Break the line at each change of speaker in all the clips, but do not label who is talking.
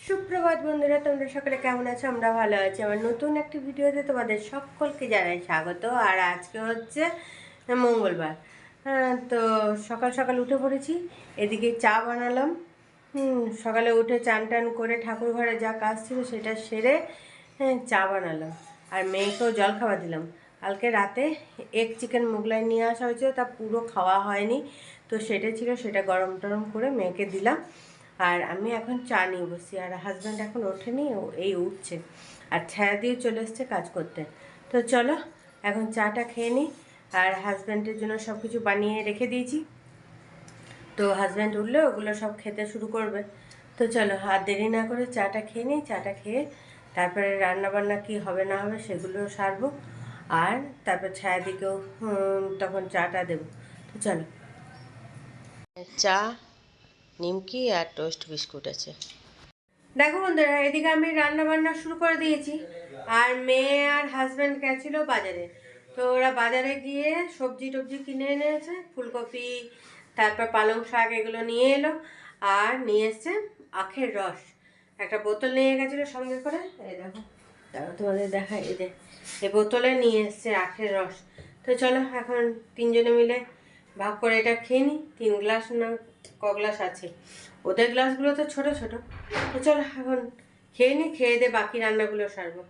সুপ্রভাত বন্ধুরা, তোমরা সকলে কেমন আছো? আমরা ভালো আছি। আমার নতুন একটি ভিডিওতে তোমাদের সকলকে জানাই স্বাগত। আর আজকে হচ্ছে মঙ্গলবার। তো সকাল সকাল উঠে পড়েছি। এদিকে চা বানালাম। সকালে উঠে চান টান করে ঠাকুর ঘরে যা কাজ ছিল সেটা সেরে চা বানালাম। আর মেয়েকেও জল খাওয়া দিলাম। কালকে রাতে এগ চিকেন মোগলাই নিয়ে আসা হয়েছিল, তা পুরো খাওয়া হয়নি। তো সেটা ছিল, সেটা গরম টরম করে মেয়েকে দিলাম। আর আমি এখন চা নিয়ে বসি। আর হাজব্যান্ড এখন ওঠেনি, এই উঠছে। আর ছায়া দিয়ে চলে এসছে কাজ করতে। তো চলো এখন চাটা খেয়ে নিই। আর হাজব্যান্ডের জন্য সব কিছু বানিয়ে রেখে দিয়েছি। তো হাজব্যান্ড উঠলে ওগুলো সব খেতে শুরু করবে। তো চলো আর দেরি না করে চাটা খেয়ে নিই। চাটা খেয়ে তারপরে রান্নাবান্না কি হবে না হবে সেগুলো সারবো। আর তারপর ছায়াদিকেও তখন চাটা দেবো। তো চলো, চা, নিমকি আর টোস্ট বিস্কুট আছে। দেখো বন্ধুরা, এদিকে আমি রান্না বান্না শুরু করে দিয়েছি। আর মেয়ে আর হাজব্যান্ড গেছিলো বাজারে। তো ওরা বাজারে গিয়ে সবজি টবজি কিনে এনেছে, ফুলকপি, তারপর পালং শাক, এগুলো নিয়ে এলো। আর নিয়ে এসছে আখের রস। একটা বোতল নিয়ে গেছিলো সঙ্গে করে। এই দেখো, তারপর তোমাদের দেখাই, এই বোতলে নিয়ে এসছে আখের রস। তো চলো এখন তিনজনে মিলে ভাগ করে এটা খেয়ে নিই। 3 গ্লাস না ক গ্লাস আছে, ওদের গ্লাসগুলো তো ছোট ছোট। তো চলো এখন খেয়ে নিই, খেয়ে দিয়ে বাকি রান্নাগুলো সারবো।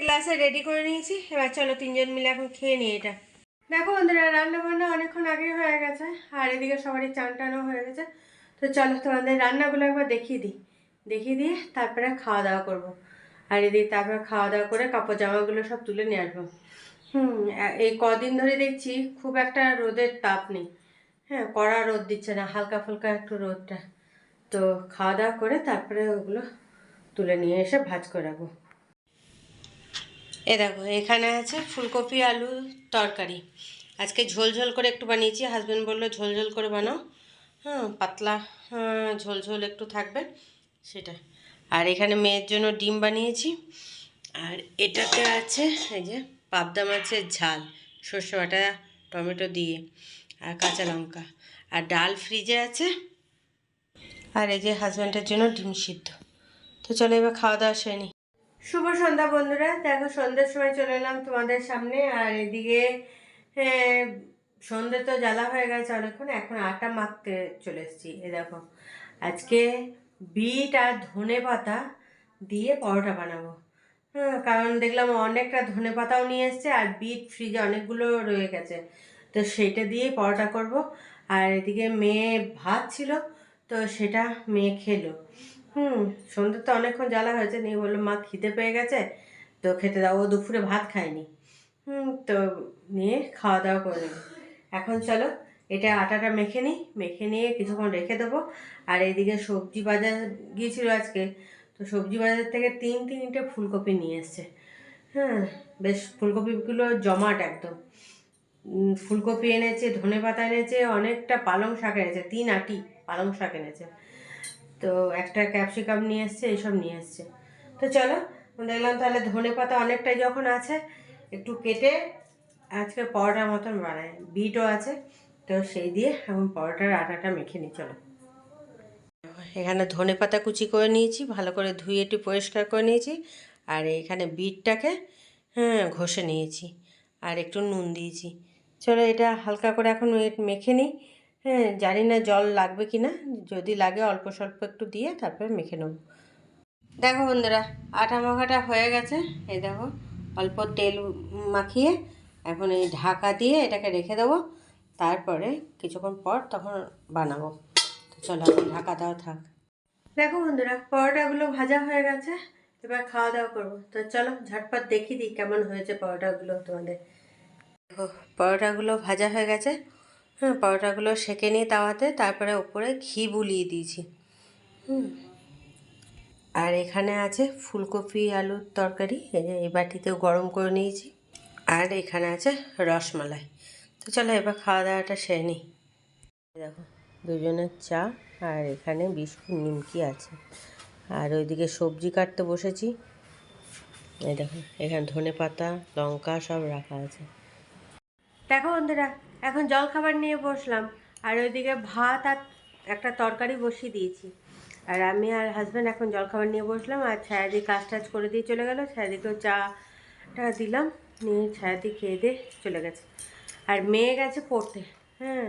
গ্লাসে রেডি করে নিয়েছি, এবার চলো তিনজন মিলে এখন খেয়ে নিই এটা। দেখো বন্ধুরা, রান্না বান্না অনেকক্ষণ আগে হয়ে গেছে। আর এদিকে সবারই চান টানও হয়ে গেছে। তো চলো তোমাদের রান্নাগুলো একবার দেখিয়ে দিই। দেখিয়ে দিয়ে তারপরে খাওয়া দাওয়া করবো। আর এদিকে তারপরে খাওয়া দাওয়া করে কাপড় জামাগুলো সব তুলে নিয়ে আসবো। এই কদিন ধরে দেখছি খুব একটা রোদের তাপ নেই। হ্যাঁ, কড়া রোদ দিচ্ছে না, হালকা ফুলকা একটু রোদটা। তো খাওয়া দাওয়া করে তারপরে ওগুলো তুলে নিয়ে এসে ভাজ করে রাখবো। দেখো, এখানে আছে ফুলকপি আলু তরকারি। আজকে ঝোল ঝোল করে একটু বানিয়েছি। হাজব্যান্ড বললো ঝোল ঝোল করে বানাও। পাতলা, ঝোল ঝোল একটু থাকবে সেটা। আর এখানে মেয়ের জন্য ডিম বানিয়েছি। আর এটাতে আছে এই যে পাবদা মাছের ঝাল, সর্ষে বাটা, টমেটো দিয়ে, আর কাঁচা লঙ্কা। আর ডাল ফ্রিজে আছে। আর এই যে হাজব্যান্ডের জন্য ডিম সিদ্ধ। তো চলো এবার খাওয়া দাওয়া সেরে নিই। শুভ সন্ধ্যা বন্ধুরা, দেখো সন্ধ্যের সময় চলে এলাম তোমাদের সামনে। আর এদিকে সন্ধ্যে তো জ্বালা হয়ে গেছে অনেকক্ষণ, এখন আটা মাখতে চলে এসেছি। দেখো, আজকে বিট আর ধনে পাতা দিয়ে পরোটা বানাবো। কারণ দেখলাম অনেকটা ধনে পাতাও নিয়ে এসছে, আর বিট ফ্রিজে অনেকগুলো রয়ে গেছে। তো সেটা দিয়েই পরোটা করব। আর এদিকে মেয়ে ভাত ছিল, তো সেটা মেয়ে খেলো। সন্ধ্যে তো অনেকক্ষণ জ্বালা হয়েছে, নিয়ে বললো মা খিদে পেয়ে গেছে, তো খেতে দাও। ও দুপুরে ভাত খায়নি। তো নিয়ে খাওয়া দাওয়া করে নিই। এখন চলো এটা আটাটা মেখে নিই, মেখে নিয়ে কিছুক্ষণ রেখে দেবো। আর এইদিকে সবজি বাজার গিয়েছিল আজকে। তো সবজি বাজার থেকে তিনটে ফুলকপি নিয়ে এসছে। বেশ ফুলকপিগুলো জমাট একদম। ফুলকপি এনেছে, ধনে পাতা এনেছে, অনেকটা পালং শাক এনেছে, 3 আটি পালং শাক এনেছে। তো একটা ক্যাপসিকাম নিয়ে এসছে, এইসব নিয়ে এসছে। তো চলো দেখলাম তাহলে ধনে পাতা অনেকটাই যখন আছে, একটু কেটে আজকে পরোটার মতন বানায়। বিটও আছে, তো সেই দিয়ে এখন পরোটার আটাটা মেখে নিই। চলো, এখানে ধনে পাতা কুচি করে নিয়েছি, ভালো করে ধুয়ে একটু পরিষ্কার করে নিয়েছি। আর এখানে বিটটাকে ঘষে নিয়েছি, আর একটু নুন দিয়েছি। চলো এটা হালকা করে এখন মেখে নিই। জানি না জল লাগবে কি না, যদি লাগে অল্প স্বল্প একটু দিয়ে তারপরে মেখে নেব। দেখো বন্ধুরা, আটা মাখাটা হয়ে গেছে। এই দেখো, অল্প তেল মাখিয়ে এখন এই ঢাকা দিয়ে এটাকে রেখে দেবো। তারপরে কিছুক্ষণ পর তখন বানাবো। তো চলো এখন ঢাকা দেওয়া থাক। দেখো বন্ধুরা, পরোটাগুলো ভাজা হয়ে গেছে, এবার খাওয়া দাওয়া করবো। তো চলো ঝটপট দেখিয়ে দিই কেমন হয়েছে পরোটাগুলো তোমাদের। দেখো, পরোটাগুলো ভাজা হয়ে গেছে। পরোটাগুলো সেঁকে নিয়ে তাওয়াতে, তারপরে উপরে ঘি বুলিয়ে দিয়েছি। আর এখানে আছে ফুলকপি আলুর তরকারি, এই বাটিতেও গরম করে নিয়েছি। আর এখানে আছে রসমালাই। তো চলো এবার খাওয়া দাওয়াটা সেরে নিই। দেখো, দুজনের চা, আর এখানে বিস্কুট নিমকি আছে। আর ওইদিকে সবজি কাটতে বসেছি। এই দেখো এখানে ধনে পাতা লঙ্কা সব রাখা আছে। দেখো বন্ধুরা, এখন জল খাবার নিয়ে বসলাম, আর ওইদিকে ভাত আর একটা তরকারি বসিয়ে দিয়েছি। আর আমি আর হাজব্যান্ড এখন জল খাবার নিয়ে বসলাম, আর ছায়াদি কাজ টাজ করে দিয়ে চলে গেল। ছায়াদিকেও চাটা দিলাম, নিয়ে ছায়াদি খেয়ে দিয়ে চলে গেছে। আর মেয়ে গেছে পড়তে। হ্যাঁ,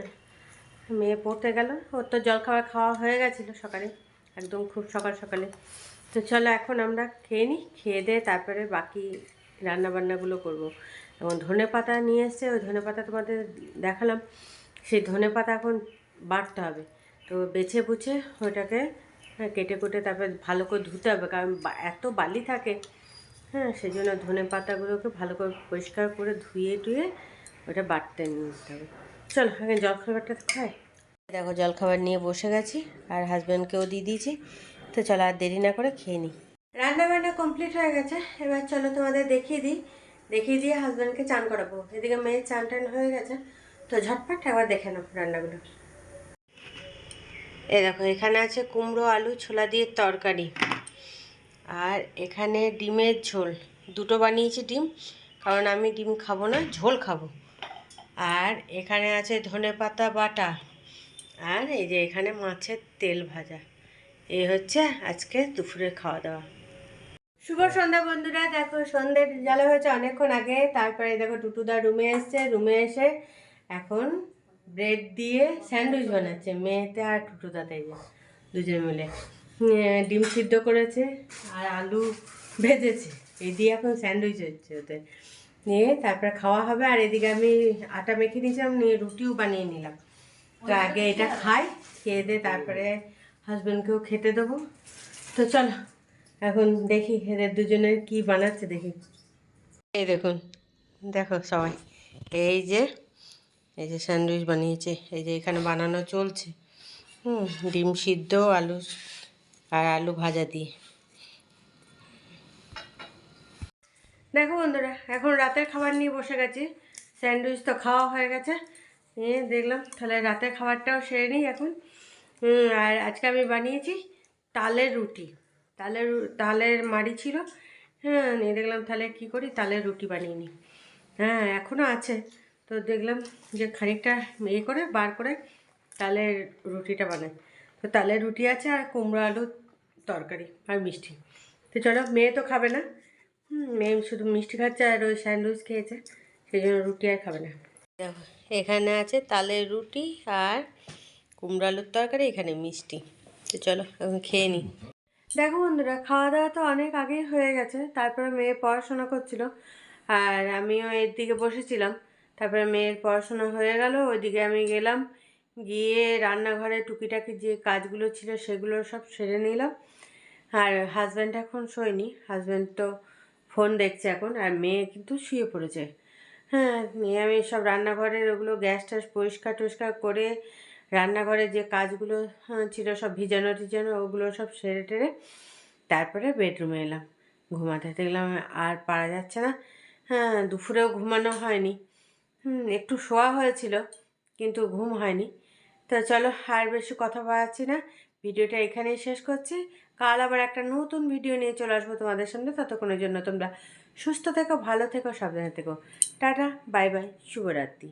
মেয়ে পড়তে গেল, ওর তো জল খাবার খাওয়া হয়ে গেছিলো সকালে, একদম খুব সকাল সকালে। তো চলো এখন আমরা খেয়ে নিই, খেয়ে দিয়ে তারপরে বাকি রান্নাবান্নাগুলো করবো। এবং ধনে পাতা নিয়ে এসছে, ওই ধনে পাতা তোমাদের দেখালাম, সেই ধনে পাতা এখন বাটতে হবে। তো বেছে বুছে ওটাকে কেটে কুটে তারপরে ভালো করে ধুতে হবে, কারণ এত বালি থাকে। হ্যাঁ, সেই জন্য ধনে পাতাগুলোকে ভালো করে পরিষ্কার করে ধুয়ে টুয়ে ওটা বাটতে নিতে হবে। চলো আগে জলখাবারটা খাই। দেখো জলখাবার নিয়ে বসে গেছি, আর হাজব্যান্ডকেও দিয়ে দিয়েছি। তো চলো আর দেরি না করে খেয়ে নিই। রান্না বান্না কমপ্লিট হয়ে গেছে, এবার চলো তোমাদের দেখিয়ে দিই। দেখিয়ে দিয়ে হাজব্যান্ডকে চান করাবো। এদিকে মেয়ের চান টান হয়ে গেছে, তো ঝটপট একবার দেখে নাও রান্নাগুলো। এই দেখো এখানে আছে কুমড়ো আলু ছোলা দিয়ে তরকারি, আর এখানে ডিমের ঝোল। দুটো বানিয়েছি ডিম, কারণ আমি ডিম খাবো না, ঝোল খাবো। আর এখানে আছে ধনেপাতা বাটা, আর এই যে এখানে মাছের তেল ভাজা। এই হচ্ছে আজকে দুপুরের খাওয়া দাওয়া। শুভ সন্ধ্যা বন্ধুরা। দেখো সন্ধ্যের জ্বালা হয়েছে অনেকক্ষণ আগে। তারপরে দেখো টুটুদা রুমে এসছে, রুমে এসে এখন ব্রেড দিয়ে স্যান্ডউইচ বানাচ্ছে মেয়েতে আর টুটুদাতে, দুজন মিলে ডিম সিদ্ধ করেছে আর আলু ভেজেছে, এই দিয়ে এখন স্যান্ডউইচ হচ্ছে ওদের। নিয়ে তারপরে খাওয়া হবে। আর এদিকে আমি আটা মেখে নিয়েছিলাম, নিয়ে রুটিও বানিয়ে নিলাম। তো আগে এটা খাই, খেয়ে দিয়ে তারপরে হাজব্যান্ডকেও খেতে দেবো। তো চলো এখন দেখি এদের দুজনের কি বানাচ্ছে দেখি। এই দেখুন, দেখো সবাই, এই যে এই যে স্যান্ডউইচ বানিয়েছে, এই যে এখানে বানানো চলছে। ডিম সিদ্ধ আলু আর আলু ভাজা দিয়ে। দেখো বন্ধুরা, এখন রাতের খাবার নিয়ে বসে গেছি। স্যান্ডউইচ তো খাওয়া হয়ে গেছে, নিয়ে দেখলাম তাহলে রাতের খাবারটাও সেরে নিই এখন। আর আজকে আমি বানিয়েছি তালের রুটি। তালের মাড়ি ছিল। হ্যাঁ, নিয়ে দেখলাম তাহলে কী করি, তালের রুটি বানিয়ে নিই। হ্যাঁ, এখনও আছে। তো দেখলাম যে খানিকটা করে বার করে তালের রুটিটা বানাই। তো তালের রুটি আছে, আর কুমড়ো আলুর তরকারি আর মিষ্টি। তো চলো, মেয়ে তো খাবে না। মেয়ে শুধু মিষ্টি খাচ্ছে আর ওই স্যান্ডউইচ খেয়েছে, সেই জন্য রুটি আর খাবে না। দেখো এখানে আছে তালের রুটি আর কুমড়ো আলুর তরকারি, এখানে মিষ্টি। তো চলো এখন খেয়ে নিই। দেখো বন্ধুরা, খাওয়া দাওয়া তো অনেক আগেই হয়ে গেছে। তারপরে মেয়ে পড়াশোনা করছিল, আর আমিও এর দিকে বসেছিলাম। তারপরে মেয়ের পড়াশোনা হয়ে গেল, ওইদিকে আমি গেলাম, গিয়ে রান্নাঘরে টুকিটাকি যে কাজগুলো ছিল সেগুলো সব সেরে নিলাম। আর হাজব্যান্ড এখন শোয়নি, হাজব্যান্ড তো ফোন দেখছে এখন, আর মেয়ে কিন্তু শুয়ে পড়েছে। হ্যাঁ, নিয়ে আমি সব রান্নাঘরের ওগুলো গ্যাস ট্যাস পরিষ্কার টরিষ্কার করে রান্নাঘরে যে কাজগুলো ছিল সব ভিজানো টিজানো ওগুলো সব সেরে টেরে তারপরে বেডরুমে এলাম ঘুমাতে। দেখলাম আর পারা যাচ্ছে না। হ্যাঁ, দুপুরেও ঘুমানো হয়নি। একটু শোয়া হয়েছিল, কিন্তু ঘুম হয়নি। তো চলো আর বেশি কথা বাড়াচ্ছি না, ভিডিওটা এখানেই শেষ করছি। কাল আবার একটা নতুন ভিডিও নিয়ে চলে আসবো তোমাদের সামনে। ততক্ষণের জন্য তোমরা সুস্থ থেকো, ভালো থেকো, সাবধানে থেকো। টাটা, বাই বাই, শুভরাত্রি।